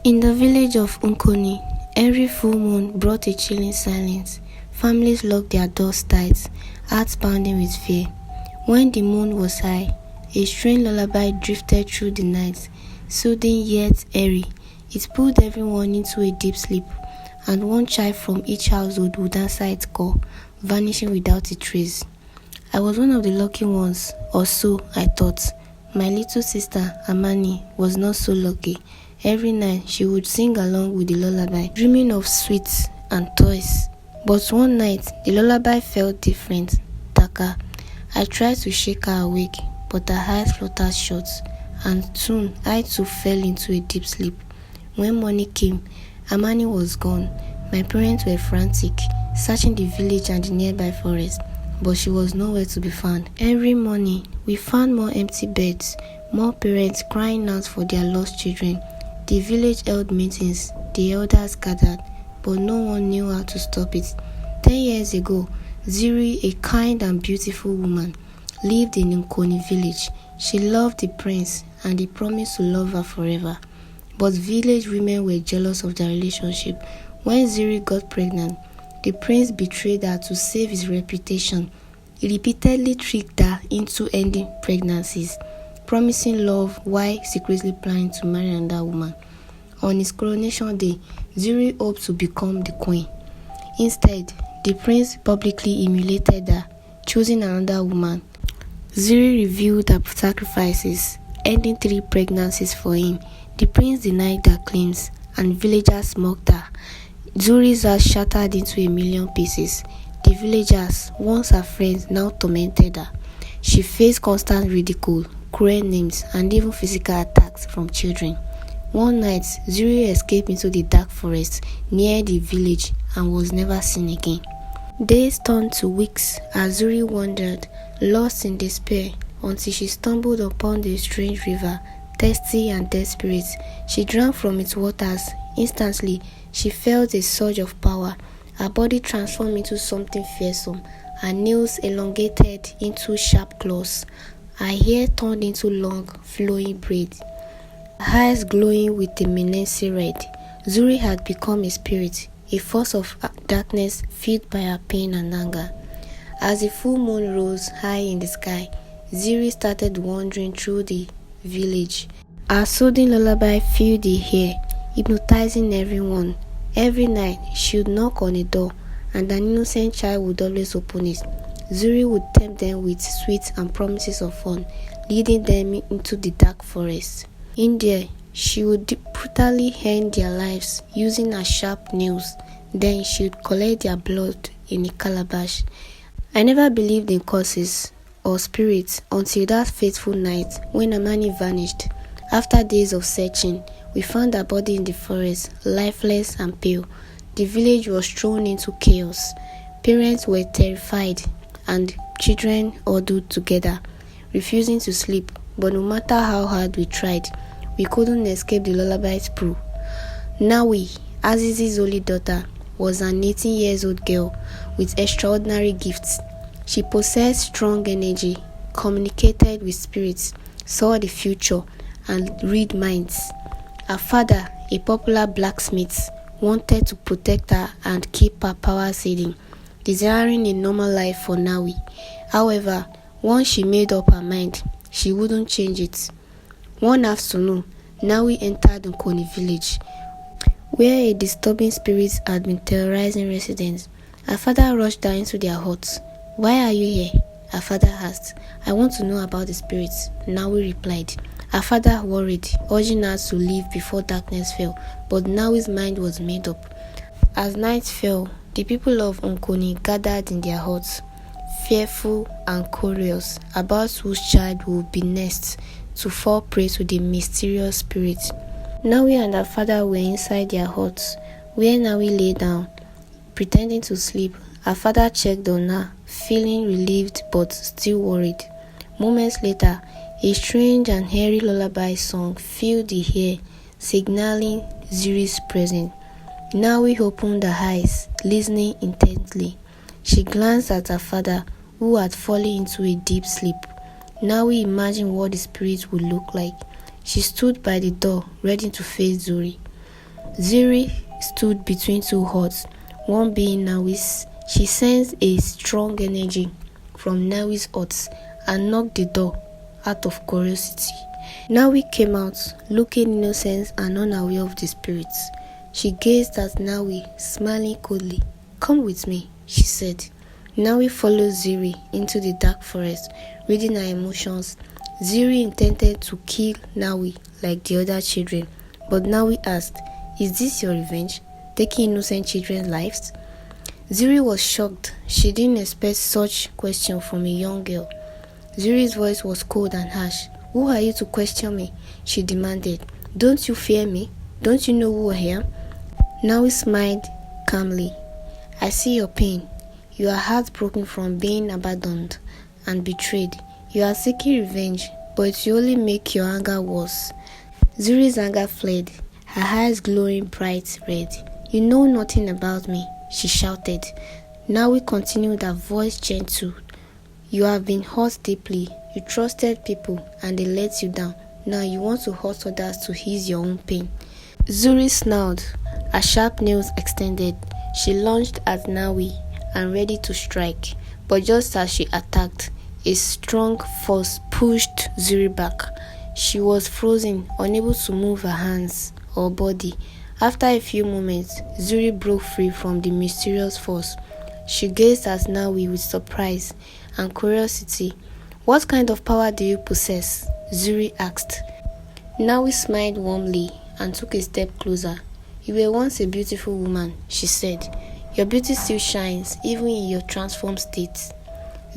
In the village of Nkoni, every full moon brought a chilling silence. Families locked their doors tight, hearts pounding with fear. When the moon was high, a strange lullaby drifted through the night, soothing yet eerie. It pulled everyone into a deep sleep, and one child from each household would answer its call, vanishing without a trace. I was one of the lucky ones, or so I thought. My little sister, Amani, was not so lucky. Every night she would sing along with the lullaby, dreaming of sweets and toys. But one night, the lullaby felt different, darker. I tried to shake her awake, but her eyes fluttered shut, and soon I too fell into a deep sleep. When morning came, Amani was gone. My parents were frantic, searching the village and the nearby forest, but she was nowhere to be found. Every morning, we found more empty beds, more parents crying out for their lost children. The village held meetings, the elders gathered, but no one knew how to stop it. 10 years ago, Zuri, a kind and beautiful woman, lived in Nkoni village. She loved the prince and he promised to love her forever. But village women were jealous of their relationship. When Zuri got pregnant, the prince betrayed her to save his reputation. He repeatedly tricked her into ending pregnancies, promising love while secretly planning to marry another woman. On his coronation day, Zuri hoped to become the queen. Instead, the prince publicly humiliated her, choosing another woman. Zuri revealed her sacrifices, ending 3 pregnancies for him. The prince denied her claims, and villagers mocked her. Zuri's heart shattered into a million pieces. The villagers, once her friends, now tormented her. She faced constant ridicule, cruel names, and even physical attacks from children. One night, Zuri escaped into the dark forest near the village and was never seen again. Days turned to weeks as Zuri wandered, lost in despair, until she stumbled upon the strange river, thirsty and desperate. She drank from its waters. Instantly, she felt a surge of power. Her body transformed into something fearsome. Her nails elongated into sharp claws. Her hair turned into long, flowing braids. Her eyes glowing with a menacing red. Zuri had become a spirit, a force of darkness filled by her pain and anger. As the full moon rose high in the sky, Zuri started wandering through the village. Her soothing lullaby filled the air, hypnotizing everyone. Every night, she would knock on a door, and an innocent child would always open it. Zuri would tempt them with sweets and promises of fun, leading them into the dark forest. In there, she would brutally end their lives using her sharp nails. Then she would collect their blood in a calabash. I never believed in curses or spirits until that fateful night when Amani vanished. After days of searching, we found her body in the forest, lifeless and pale. The village was thrown into chaos. Parents were terrified and children huddled together, refusing to sleep. But no matter how hard we tried, we couldn't escape the lullaby's brew. Nawi, Aziz's only daughter, was an 18-year-old girl with extraordinary gifts. She possessed strong energy, communicated with spirits, saw the future, and read minds. Her father, a popular blacksmith, wanted to protect her and keep her powers hidden, desiring a normal life for Nawi. However, once she made up her mind, she wouldn't change it. One afternoon, Nawi entered Nkoni village, where a disturbing spirit had been terrorizing residents. Her father rushed her into their huts. "Why are you here?" her father asked. "I want to know about the spirits," Nawi replied. Her father worried, urging her to leave before darkness fell, but Nawi's mind was made up. As night fell, the people of Nkoni gathered in their huts, fearful and curious about whose child would be next to fall prey to the mysterious spirit. Nawi and her father were inside their huts, where Nawi lay down, pretending to sleep. Her father checked on her, feeling relieved but still worried. Moments later, a strange and eerie lullaby song filled the air, signaling Zuri's presence. Nawi opened her eyes, listening intently. She glanced at her father, who had fallen into a deep sleep. Nawi imagined what the spirit would look like. She stood by the door, ready to face Zuri. Zuri stood between two huts, one being Nawi's. She sensed a strong energy from Nawi's hut and knocked the door out of curiosity. Nawi came out, looking innocent and unaware of the spirits. She gazed at Nawi, smiling coldly. "Come with me," she said. Nawi followed Zuri into the dark forest, reading her emotions. Zuri intended to kill Nawi like the other children, but Nawi asked, "Is this your revenge, taking innocent children's lives?" Zuri was shocked. She didn't expect such question from a young girl. Zuri's voice was cold and harsh. "Who are you to question me?" she demanded. "Don't you fear me? Don't you know who I am?" Nawi smiled calmly. "I see your pain. You are heartbroken from being abandoned and betrayed. You are seeking revenge, but it will only make your anger worse." Zuri's anger fled, her eyes glowing bright red. "You know nothing about me," she shouted. Nawi continued, her voice gentle. "You have been hurt deeply. You trusted people and they let you down. Now you want to hurt others to ease your own pain." Zuri snarled, her sharp nails extended. She lunged at Nawi and ready to strike, but just as she attacked, a strong force pushed Zuri back. She was frozen, unable to move her hands or body. After a few moments, Zuri broke free from the mysterious force. She gazed at Nawi with surprise and curiosity. "What kind of power do you possess?" Zuri asked. Nawi smiled warmly and took a step closer. "You were once a beautiful woman," she said. "Your beauty still shines, even in your transformed state."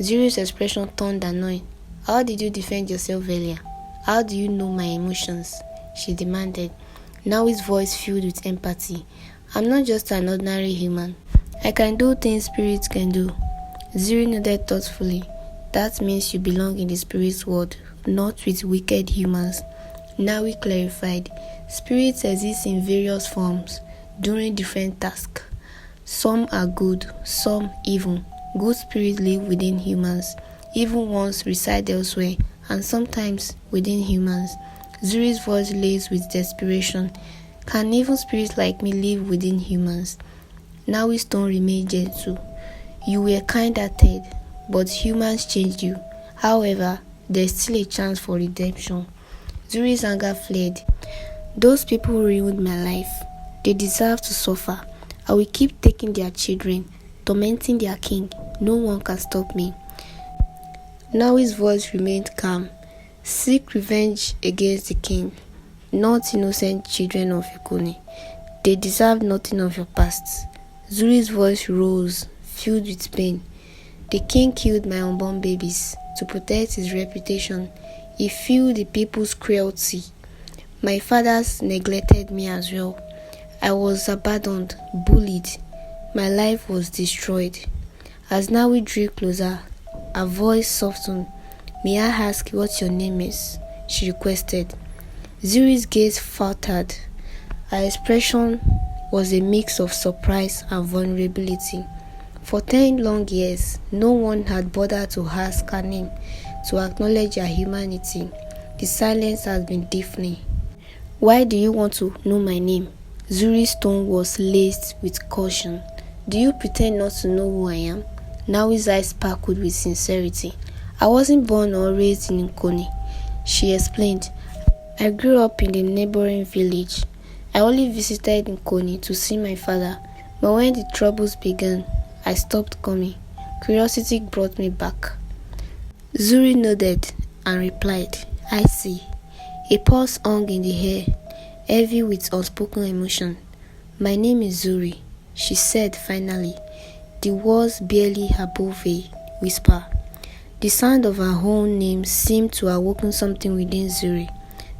Zuri's expression turned annoyed. "How did you defend yourself earlier? How do you know my emotions?" she demanded. Nawi's voice filled with empathy. "I'm not just an ordinary human. I can do things spirits can do." Zuri nodded thoughtfully. "That means you belong in the spirit world, not with wicked humans." Nawi clarified. "Spirits exist in various forms, doing different tasks. Some are good, some evil. Good spirits live within humans, evil ones reside elsewhere, and sometimes within humans." Zuri's voice laced with desperation. "Can evil spirits like me live within humans?" Nawi's tone remained gentle. "You were kind-hearted, but humans changed you. However, there's still a chance for redemption." Zuri's anger fled. "Those people ruined my life. They deserve to suffer. I will keep taking their children, tormenting their king. No one can stop me." Nawi's voice remained calm. "Seek revenge against the king, not innocent children of Nkoni. They deserve nothing of your past." Zuri's voice rose, filled with pain. "The king killed my unborn babies to protect his reputation. He fueled the people's cruelty. My fathers neglected me as well. I was abandoned, bullied. My life was destroyed." As Nawi drew closer, her voice softened. "May I ask what your name is?" she requested. Zuri's gaze faltered. Her expression was a mix of surprise and vulnerability. For 10 long years, no one had bothered to ask her name, to acknowledge her humanity. The silence has been deafening. "Why do you want to know my name?" Zuri's tone was laced with caution. "Do you pretend not to know who I am?" Nawi's eyes sparkled with sincerity. "I wasn't born or raised in Nkoni," she explained. "I grew up in the neighboring village. I only visited Nkoni to see my father, but when the troubles began, I stopped coming. Curiosity brought me back." Zuri nodded and replied, "I see." A pause hung in the air, heavy with unspoken emotion. "My name is Zuri," she said finally, the words barely above a whisper. The sound of her own name seemed to awaken something within Zuri.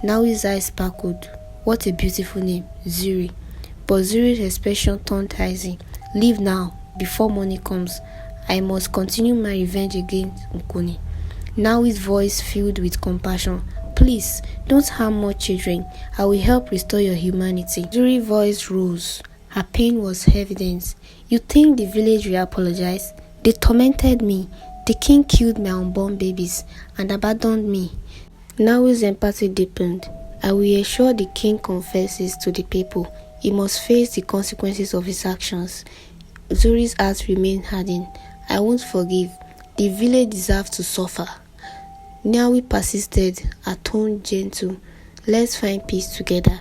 Now his eyes sparkled. What a beautiful name, Zuri. But Zuri's expression turned icy. "Leave now, before morning comes. I must continue my revenge against Nkoni." Now his voice filled with compassion. "Please, don't harm more children. I will help restore your humanity." Zuri's voice rose. Her pain was evident. "You think the village will apologize? They tormented me. The king killed my unborn babies and abandoned me." Now his empathy deepened. "I will ensure the king confesses to the people. He must face the consequences of his actions. Zuri's heart remained hardened. I won't forgive. The village deserves to suffer. Nawi persisted, her tone gentle. Let's find peace together.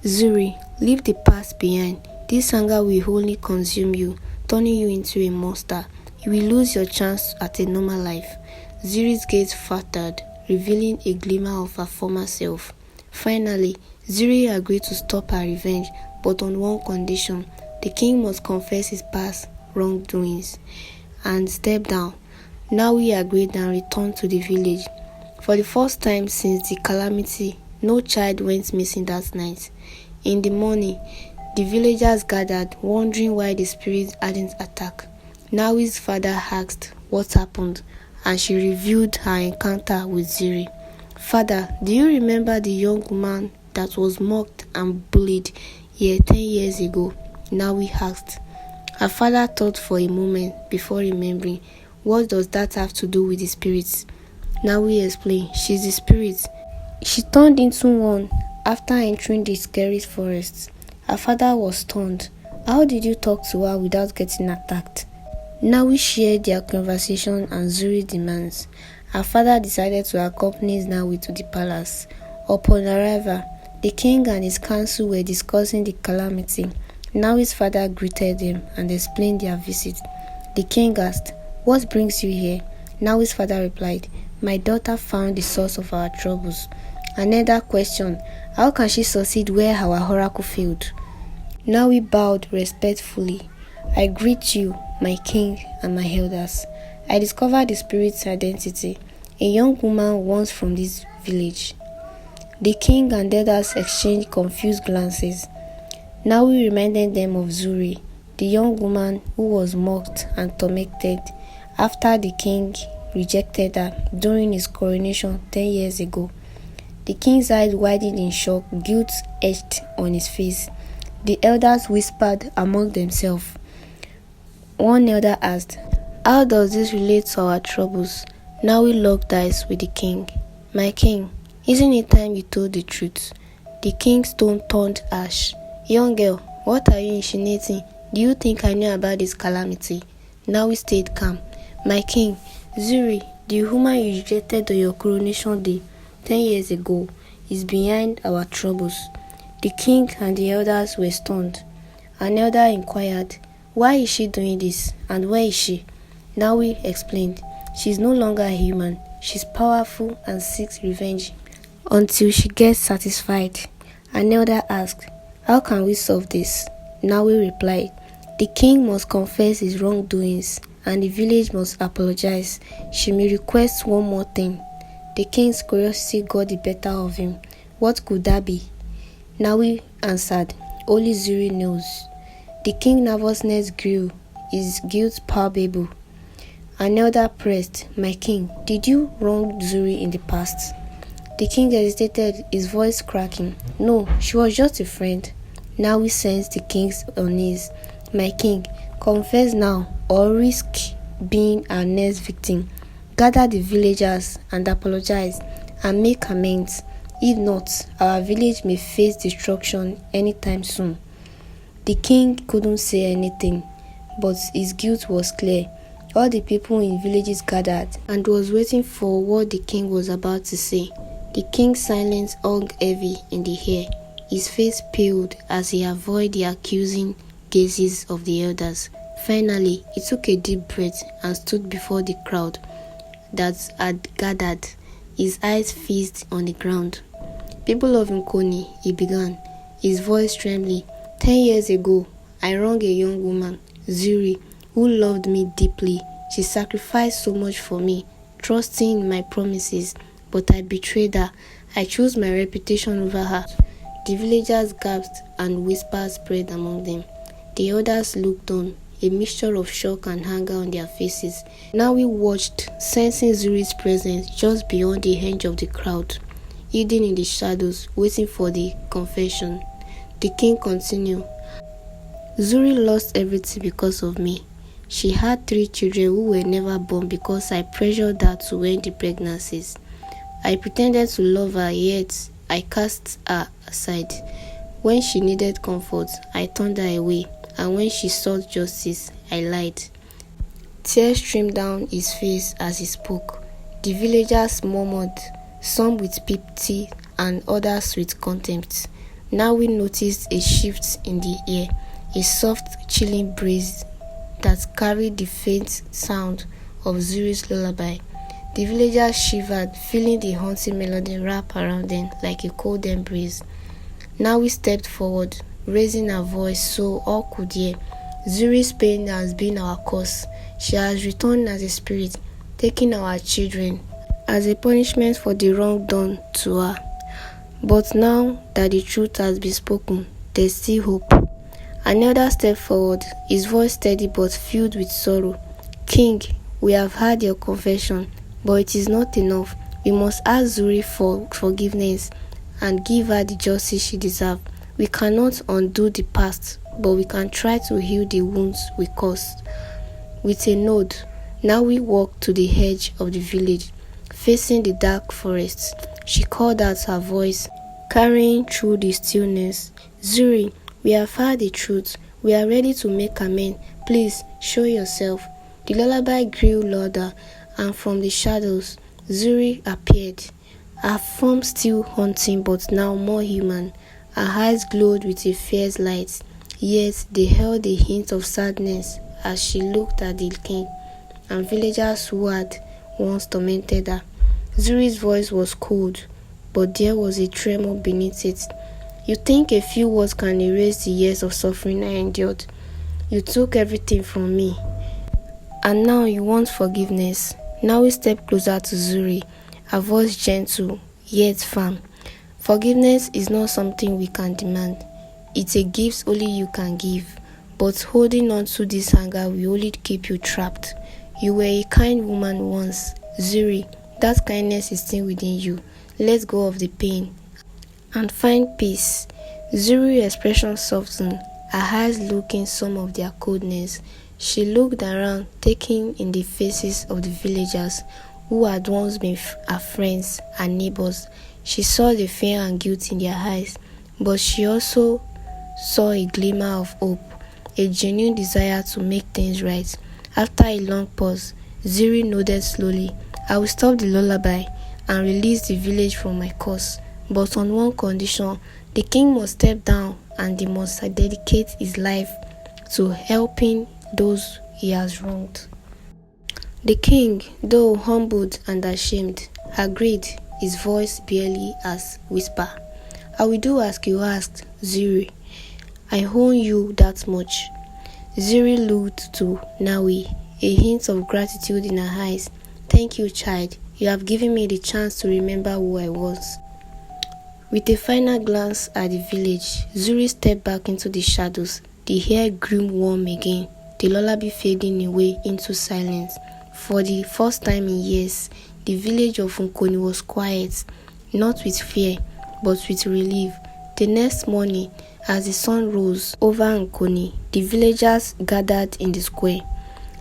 Zuri, leave the past behind. This anger will only consume you, turning you into a monster. You will lose your chance at a normal life. Zuri's gaze fluttered, revealing a glimmer of her former self. Finally, Zuri agreed to stop her revenge, but on one condition. The king must confess his past wrongdoings and step down. Nawi agreed and returned to the village. For the first time since the calamity, no child went missing that night. In the morning, the villagers gathered, wondering why the spirit hadn't attacked. Nawi's father asked what happened, and she revealed her encounter with Zuri. Father, do you remember the young woman that was mocked and bullied here 10 years ago? Nawi asked. Her father thought for a moment before remembering. What does that have to do with the spirits? Nawi explained. She's the spirit. She turned into one after entering the scary forest. Her father was stunned. How did you talk to her without getting attacked? Nawi shared their conversation and Zuri's demands. Her father decided to accompany Nawi to the palace. Upon arrival, the king and his council were discussing the calamity. Nawi's father greeted them and explained their visit. The king asked, What brings you here? Nawi's father replied, My daughter found the source of our troubles. Another question, how can she succeed where our oracle failed? Nawi bowed respectfully. I greet you, my king and my elders. I discovered the spirit's identity, a young woman once from this village. The king and elders exchanged confused glances. Nawi reminded them of Zuri, the young woman who was mocked and tormented after the king rejected her during his coronation 10 years ago. The king's eyes widened in shock, guilt etched on his face. The elders whispered among themselves. One elder asked, How does this relate to our troubles? Nawi locked eyes with the king. My king, isn't it time you told the truth? The king's tone turned harsh. Young girl, what are you insinuating? Do you think I knew about this calamity? Nawi stayed calm. My king, Zuri, the woman you rejected on your coronation day 10 years ago, is behind our troubles. The king and the elders were stunned. An elder inquired, Why is she doing this, and where is she? Nawi explained, She is no longer a human. She's powerful and seeks revenge until she gets satisfied. An elder asked, How can we solve this? Nawi replied, The king must confess his wrongdoings and the village must apologize. She may request one more thing. The king's curiosity got the better of him. What could that be? Nawi answered, Only Zuri knows. The king's nervousness grew, his guilt palpable. An elder pressed, My king, did you wrong Zuri in the past? The king hesitated, his voice cracking. No, she was just a friend. Nawi sensed the king's unease. My king, confess now or risk being our next victim. Gather the villagers and apologize and make amends. If not, our village may face destruction anytime soon. The king couldn't say anything, but his guilt was clear. All the people in villages gathered and was waiting for what the king was about to say. The king's silence hung heavy in the air. His face paled as he avoided the accusing gazes of the elders. Finally, he took a deep breath and stood before the crowd that had gathered, his eyes fixed on the ground. People of Nkoni, he began, his voice trembling. 10 years ago, I wronged a young woman, Zuri, who loved me deeply. She sacrificed so much for me, trusting in my promises, but I betrayed her. I chose my reputation over her. The villagers gasped and whispers spread among them. The elders looked on, a mixture of shock and anger on their faces. Now we watched, sensing Zuri's presence just beyond the edge of the crowd, hidden in the shadows, waiting for the confession. The king continued, Zuri lost everything because of me. She had 3 children who were never born because I pressured her to end the pregnancies. I pretended to love her, yet I cast her aside. When she needed comfort, I turned her away, and when she sought justice, I lied. Tears streamed down his face as he spoke. The villagers murmured, some with pity and others with contempt. Now we noticed a shift in the air, a soft, chilling breeze that carried the faint sound of Zuri's lullaby. The villagers shivered, feeling the haunting melody wrap around them like a cold breeze. Now we stepped forward, raising her voice so all could hear. Zuri's pain has been our cause. She has returned as a spirit, taking our children as a punishment for the wrong done to her. But now that the truth has been spoken, there's still hope. Another step forward, his voice steady but filled with sorrow. King, we have heard your confession, but it is not enough. We must ask Zuri for forgiveness and give her the justice she deserves. We cannot undo the past, but we can try to heal the wounds we caused. With a nod, now we walked to the edge of the village, facing the dark forest. She called out her voice, carrying through the stillness. Zuri, we have heard the truth. We are ready to make amends. Please, show yourself. The lullaby grew louder, and from the shadows, Zuri appeared. Her form still haunting, but now more human. Her eyes glowed with a fierce light, yet they held a hint of sadness as she looked at the king and villagers who had once tormented her. Zuri's voice was cold, but there was a tremor beneath it. You think a few words can erase the years of suffering I endured? You took everything from me, and now you want forgiveness. Now we step closer to Zuri, her voice gentle, yet firm. Forgiveness is not something we can demand. It's a gift only you can give. But holding on to this anger will only keep you trapped. You were a kind woman once, Zuri. That kindness is still within you. Let go of the pain and find peace. Zuri's expression softened, her eyes looking some of their coldness. She looked around, taking in the faces of the villagers who had once been her friends and neighbors. She saw the fear and guilt in their eyes, but she also saw a glimmer of hope, a genuine desire to make things right. After a long pause, Zuri nodded slowly. I will stop the lullaby and release the village from my curse, but on one condition: the king must step down and he must dedicate his life to helping those he has wronged. The king, though humbled and ashamed, agreed, his voice barely as whisper. I will do as you asked, Zuri. I owe you that much. Zuri looked to Nawi, a hint of gratitude in her eyes. Thank you, child. You have given me the chance to remember who I was. With a final glance at the village, Zuri stepped back into the shadows. The air grew warm again, the lullaby fading away into silence. For the first time in years, the village of Nkoni was quiet, not with fear, but with relief. The next morning, as the sun rose over Nkoni, the villagers gathered in the square.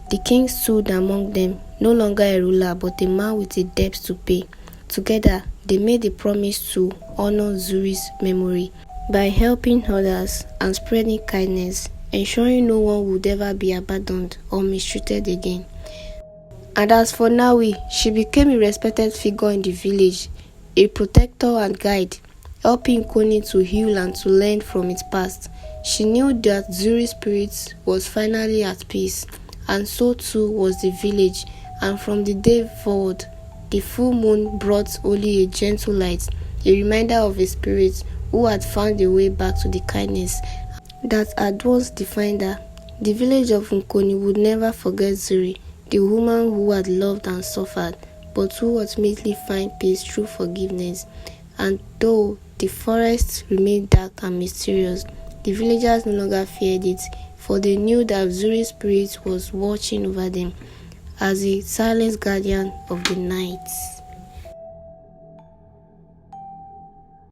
The king stood among them, no longer a ruler, but a man with a debt to pay. Together, they made a promise to honor Zuri's memory by helping others and spreading kindness, ensuring no one would ever be abandoned or mistreated again. And as for Nawi, she became a respected figure in the village, a protector and guide, helping Nkoni to heal and to learn from its past. She knew that Zuri's spirit was finally at peace, and so too was the village. And from the day forward, the full moon brought only a gentle light, a reminder of a spirit who had found a way back to the kindness that had once defined her. The village of Nkoni would never forget Zuri, the woman who had loved and suffered, but who ultimately found peace through forgiveness. And though the forest remained dark and mysterious, the villagers no longer feared it, for they knew that Zuri's spirit was watching over them as a silent guardian of the night.